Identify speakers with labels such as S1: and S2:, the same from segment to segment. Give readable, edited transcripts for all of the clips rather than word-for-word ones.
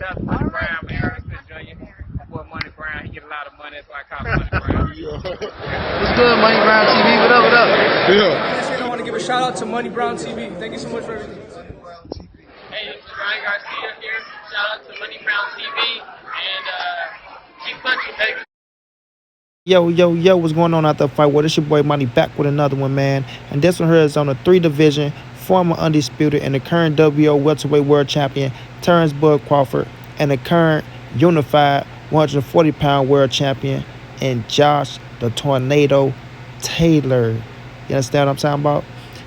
S1: That's Money Brown, man. Earl Smith Jr. My boy Money Brown. He get a lot of money. That's why I call him Money Brown.
S2: What's good, Money Brown TV? What up, what up?
S3: Yeah. I want to give a shout out to Money Brown TV. Thank you so much for everything.
S1: Hey, this is Ryan Garcia here. Shout out to Money Brown TV. And keep punching, baby.
S2: Yo, what's going on out there, fight? Well, it's your boy Money back with another one, man. And this one here is on the 3 division, former undisputed and the current WO welterweight world champion, Terrance Crawford, and the current unified 140-pound world champion, and Josh the Tornado Taylor. You understand what I'm talking about?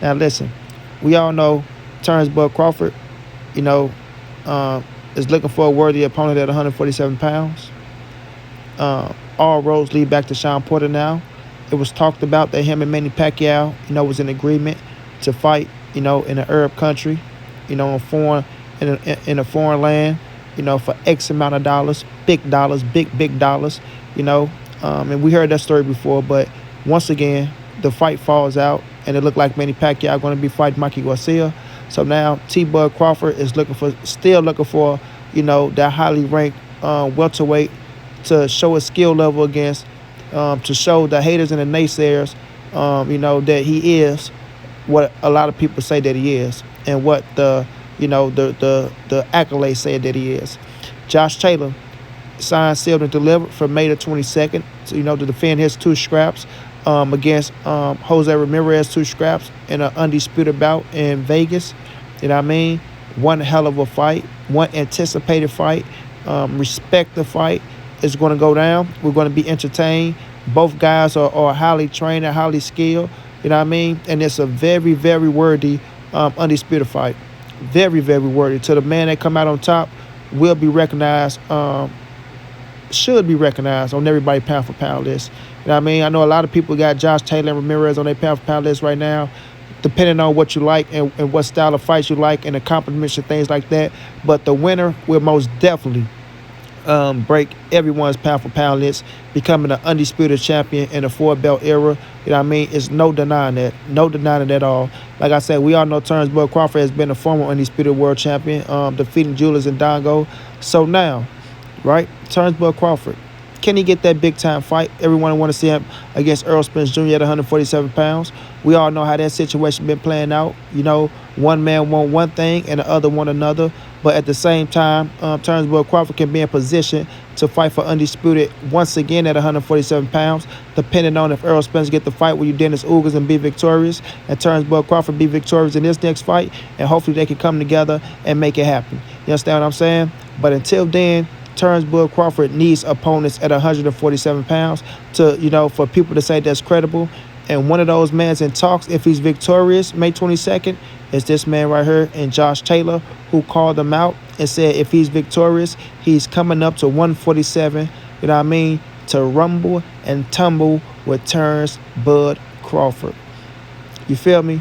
S2: Now, listen, we all know Terrance Crawford, is looking for a worthy opponent at 147 pounds. All roads lead back to Sean Porter now. It was talked about that him and Manny Pacquiao, was in agreement to fight, in an Arab country, in a foreign land, for X amount of dollars, big dollars, big dollars, and we heard that story before, but once again, the fight falls out, and it looked like Manny Pacquiao going to be fighting Mikey Garcia. So now T-Bud Crawford is still looking for, that highly ranked welterweight to show his skill level against, to show the haters and the naysayers, that he is what a lot of people say that he is, and what the accolades say that he is. Josh Taylor signed, sealed, and delivered for May the 22nd, to defend his 2 scraps against Jose Ramirez, 2 scraps in an undisputed bout in Vegas. One hell of a fight, one anticipated fight. Respect the fight. It's going to go down. We're going to be entertained. Both guys are highly trained and highly skilled. And it's a very, very worthy undisputed fight. Very, very worthy. To the man that come out on top will be recognized, should be recognized on everybody pound for pound list. I know a lot of people got Josh Taylor and Ramirez on their pound for pound list right now, depending on what you like and what style of fights you like and the compliments and things like that. But the winner will most definitely break everyone's pound for pound list, becoming an undisputed champion in the 4-belt era. It's no denying that. No denying it at all. Like I said, we all know Terrance Crawford has been a former undisputed world champion, defeating Julius and Dongo. So now, right, Terrance Crawford, can he get that big-time fight? Everyone want to see him against Errol Spence Jr. at 147 pounds. We all know how that situation been playing out. One man want one thing and the other want another. But at the same time, Terrance Crawford can be in position to fight for undisputed once again at 147 pounds, depending on if Errol Spence get the fight with Dennis Ugers and be victorious, and Terrance Crawford be victorious in this next fight, and hopefully they can come together and make it happen. You understand what I'm saying? But until then, Terrance Crawford needs opponents at 147 pounds to, for people to say that's credible. And one of those men's in talks, if he's victorious May 22nd, is this man right here, and Josh Taylor, who called him out and said if he's victorious, he's coming up to 147, to rumble and tumble with Terrance Crawford. You feel me?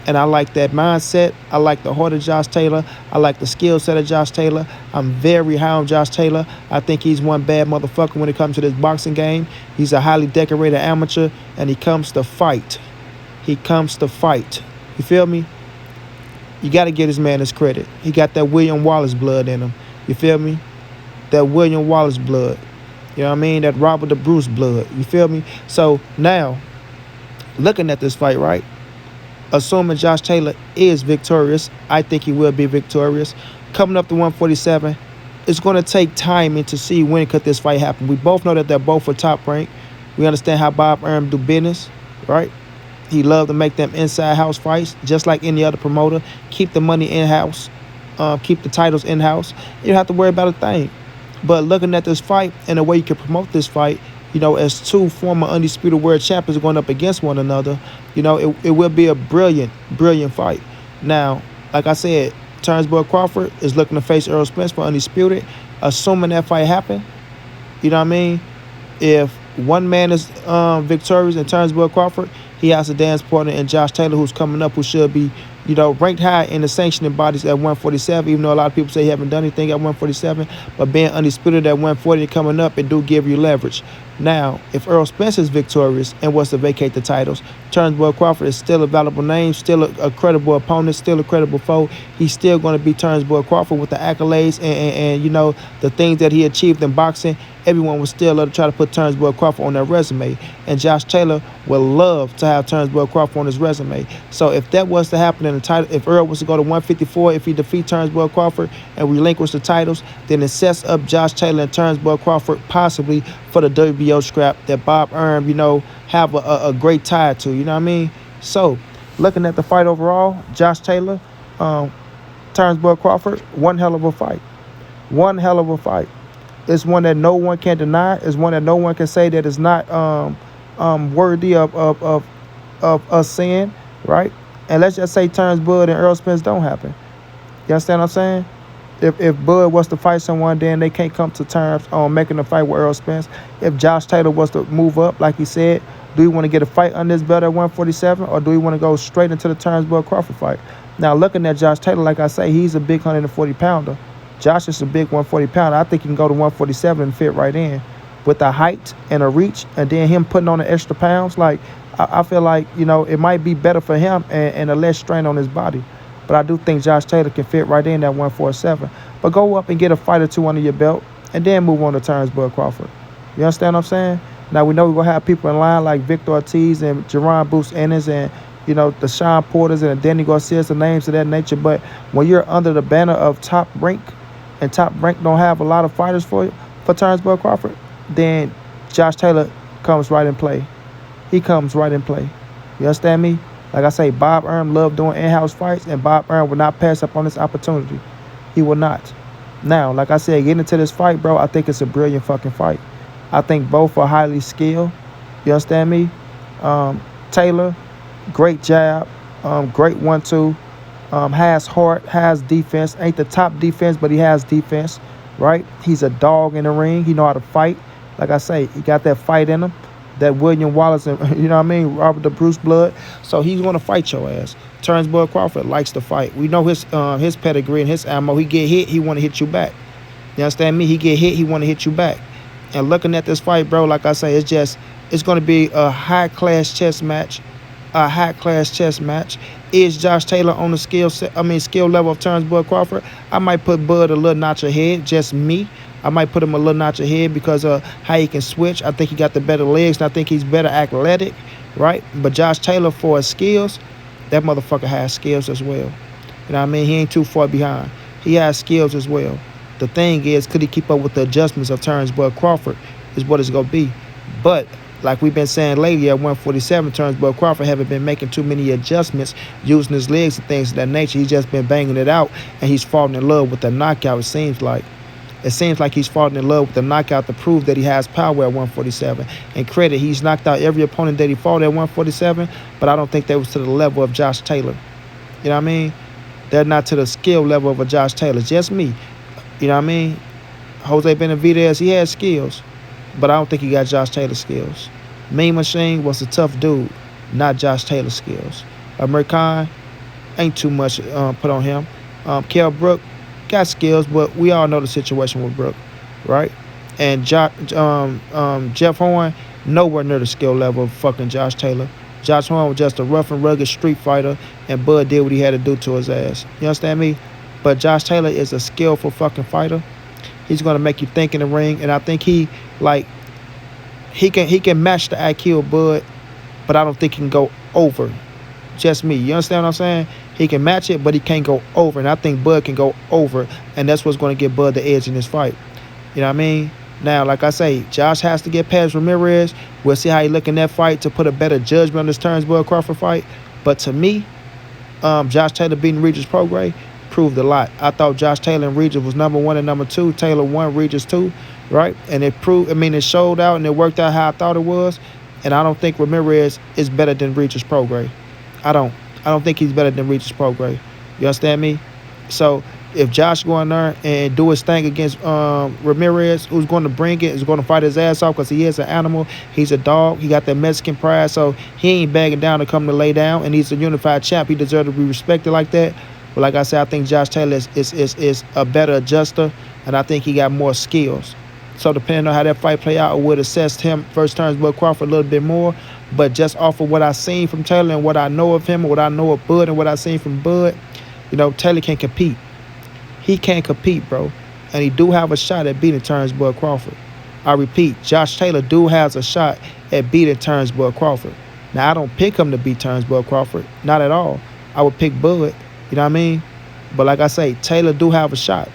S2: And I like that mindset. I like the heart of Josh Taylor. I like the skill set of Josh Taylor. I'm very high on Josh Taylor. I think he's one bad motherfucker when it comes to this boxing game. He's a highly decorated amateur, and he comes to fight. He comes to fight. You feel me? You got to give this man his credit. He got that William Wallace blood in him. You feel me? That William Wallace blood. You know what I mean? That Robert the Bruce blood. You feel me? So now, looking at this fight, right? Assuming Josh Taylor is victorious, I think he will be victorious. Coming up to 147, it's going to take timing to see when could this fight happen. We both know that they're both for top rank. We understand how Bob Arum do business, right? He loved to make them inside house fights, just like any other promoter. Keep the money in-house, keep the titles in-house. You don't have to worry about a thing. But looking at this fight and the way you can promote this fight, as 2 former undisputed world champions going up against one another, it will be a brilliant, brilliant fight. Now, like I said, Terrance Crawford is looking to face Errol Spence for undisputed. Assuming that fight happen, if one man is victorious in Terrance Crawford, he has a dance partner in Josh Taylor, who's coming up, who should be ranked high in the sanctioning bodies at 147, even though a lot of people say he haven't done anything at 147. But being undisputed at 140 and coming up, it do give you leverage. Now, if Errol Spence is victorious and was to vacate the titles, Terrance Crawford is still a valuable name, still a credible opponent, still a credible foe. He's still going to be Terrance Crawford with the accolades and the things that he achieved in boxing. Everyone would still love to try to put Terrance Crawford on their resume. And Josh Taylor would love to have Terrance Crawford on his resume. So if that was to happen in the title, if Earl was to go to 154, if he defeat Terrance Crawford and relinquish the titles, then it sets up Josh Taylor and Terrance Crawford possibly for the WBO scrap that Bob Arum, have a great tie to. You know what I mean? So looking at the fight overall, Josh Taylor, Terrance Crawford, one hell of a fight. One hell of a fight. It's one that no one can deny. It's one that no one can say that is not worthy of us seeing, right? And let's just say Terrance Bud and Errol Spence don't happen. You understand what I'm saying? If Bud was to fight someone, then they can't come to terms on making a fight with Errol Spence. If Josh Taylor was to move up, like he said, do we want to get a fight under his belt at 147, or do we want to go straight into the Terrance Bud Crawford fight? Now, looking at Josh Taylor, like I say, he's a big 140-pounder. Josh is a big 140-pounder. I think he can go to 147 and fit right in with the height and a reach, and then him putting on the extra pounds. Like, I feel like, it might be better for him and a less strain on his body. But I do think Josh Taylor can fit right in at 147. But go up and get a fight or two under your belt, and then move on to Terrance Bud Crawford. You understand what I'm saying? Now, we know we're going to have people in line like Victor Ortiz and Jerron Bruce Ennis and, the Sean Porters and the Danny Garcias and names of that nature. But when you're under the banner of Top Rank, and Top Rank don't have a lot of fighters for Terrance Bud Crawford, then Josh Taylor comes right in play. He comes right in play. You understand me? Like I say, Bob Arum loved doing in-house fights, and Bob Arum would not pass up on this opportunity. He will not. Now, like I said, getting into this fight, bro, I think it's a brilliant fucking fight. I think both are highly skilled. You understand me? Taylor, great jab, great 1-2. Has heart, has defense. Ain't the top defense, but he has defense, right? He's a dog in the ring. He know how to fight. Like I say, he got that fight in him. That William Wallace and, Robert the Bruce Blood. So he's going to fight your ass. Terrance Bud Crawford likes to fight. We know his pedigree and his ammo. He get hit, he want to hit you back. You understand me? He get hit, he want to hit you back. And looking at this fight, bro, like I say, it's going to be a high-class chess match. A high-class chess match. Is Josh Taylor on the skill level of Terrance Bud Crawford? I might put Bud a little notch ahead, just me. I might put him a little notch ahead because of how he can switch. I think he got the better legs, and I think he's better athletic, right? But Josh Taylor, for his skills, that motherfucker has skills as well. You know what I mean? He ain't too far behind. He has skills as well. The thing is, could he keep up with the adjustments of Terrance Bud Crawford is what it's going to be. But like we've been saying lately, at 147, Terrance Bud Crawford haven't been making too many adjustments, using his legs and things of that nature. He's just been banging it out, and he's falling in love with the knockout, it seems like. It seems like he's falling in love with the knockout to prove that he has power at 147. And credit, he's knocked out every opponent that he fought at 147, but I don't think that was to the level of Josh Taylor. You know what I mean? They're not to the skill level of a Josh Taylor. Just me. You know what I mean? Jose Benavidez, he had skills, but I don't think he got Josh Taylor skills. Mean Machine was a tough dude, not Josh Taylor skills. American ain't too much put on him. Kell Brook got skills, but we all know the situation with Brook, right? And Jeff Horn, nowhere near the skill level of fucking Josh Taylor. Josh Horn was just a rough and rugged street fighter, and Bud did what he had to do to his ass. You understand me? But Josh Taylor is a skillful fucking fighter. He's gonna make you think in the ring, and I think he can match the IQ of Bud, but I don't think he can go over. Just me. You understand what I'm saying? He can match it, but he can't go over. And I think Bud can go over, and that's what's going to give Bud the edge in this fight. You know what I mean? Now, like I say, Josh has to get past Ramirez. We'll see how he look in that fight to put a better judgment on this Terrance Bud Crawford fight. But to me, Josh Taylor beating Regis Prograis proved a lot. I thought Josh Taylor and Regis was number 1 and number 2. Taylor 1, Regis 2, right? And it showed out and it worked out how I thought it was. And I don't think Ramirez is better than Regis Prograis. I don't think he's better than Regis Prograis. You understand me? So If Josh go in there and do his thing against Ramirez, who's going to bring it, is going to fight his ass off because he is an animal. He's a dog. He got that Mexican pride, so he ain't bagging down to come to lay down. And he's a unified champ. He deserves to be respected like that. But like I said, I think Josh Taylor is a better adjuster, and I think he got more skills. So depending on how that fight play out, I would assess him versus Terrance Crawford a little bit more. But just off of what I seen from Taylor and what I know of him, and what I know of Bud and what I seen from Bud, Taylor can compete. He can't compete, bro. And he do have a shot at beating Terrance Crawford. I repeat, Josh Taylor do has a shot at beating Terrance Crawford. Now, I don't pick him to beat Terrance Crawford. Not at all. I would pick Bud. You know what I mean? But like I say, Taylor do have a shot.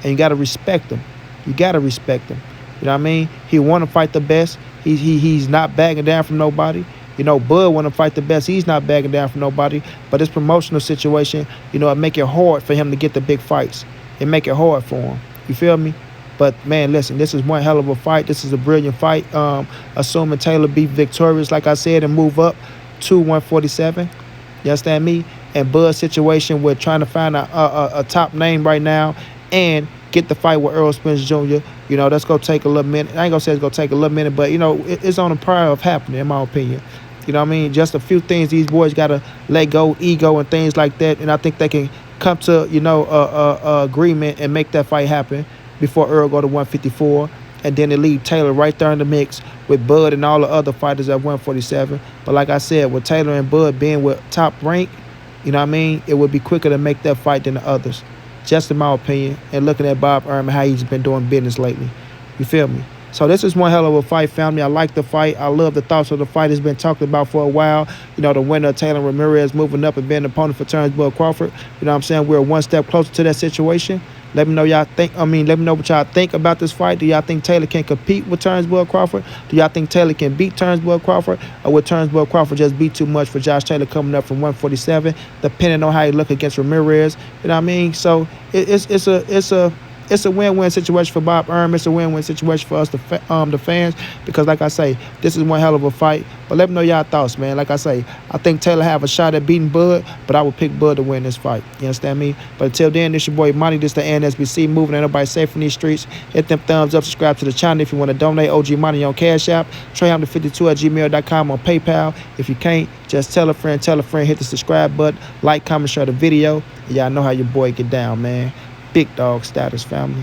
S2: And you got to respect him. You got to respect him. You know what I mean? He want to fight the best. He's not bagging down from nobody. Bud want to fight the best. He's not bagging down from nobody. But this promotional situation, it make it hard for him to get the big fights. It make it hard for him. You feel me? But, man, listen, this is one hell of a fight. This is a brilliant fight. Assuming Taylor be victorious, like I said, and move up to 147. You understand me? And Bud's situation with trying to find a top name right now and get the fight with Earl Spence Jr., that's going to take a little minute. I ain't going to say it's going to take a little minute, but, it's on the prior of happening, in my opinion. You know what I mean? Just a few things these boys got to let go, ego and things like that. And I think they can come to, agreement and make that fight happen before Earl go to 154. And then they leave Taylor right there in the mix with Bud and all the other fighters at 147. But like I said, with Taylor and Bud being with top rank, it would be quicker to make that fight than the others. Just in my opinion. And looking at Bob Arum and how he's been doing business lately. You feel me? So this is one hell of a fight, family. I like the fight. I love the thoughts of the fight. It's been talked about for a while. The winner of Taylor Ramirez moving up and being an opponent for Terrance Crawford. You know what I'm saying? We're one step closer to that situation. Let me know let me know what y'all think about this fight. Do y'all think Taylor can compete with Terrance Crawford? Do y'all think Taylor can beat Terrance Crawford? Or would Terrance Crawford just be too much for Josh Taylor coming up from 147, depending on how he look against Ramirez? You know what I mean? So it's a win-win situation for Bob Arum. It's a win-win situation for us, the fans, because like I say, this is one hell of a fight. But let me know y'all thoughts, man. Like I say, I think Taylor have a shot at beating Bud, but I would pick Bud to win this fight. You understand me? But until then, this your boy Monty. This the NSBC moving. Ain't nobody safe in these streets. Hit them thumbs up, subscribe to the channel if you want to donate. OG Money on Cash App. Treyham52@gmail.com on PayPal. If you can't, just tell a friend, hit the subscribe button, like, comment, share the video. Y'all know how your boy get down, man. Big dog status, family.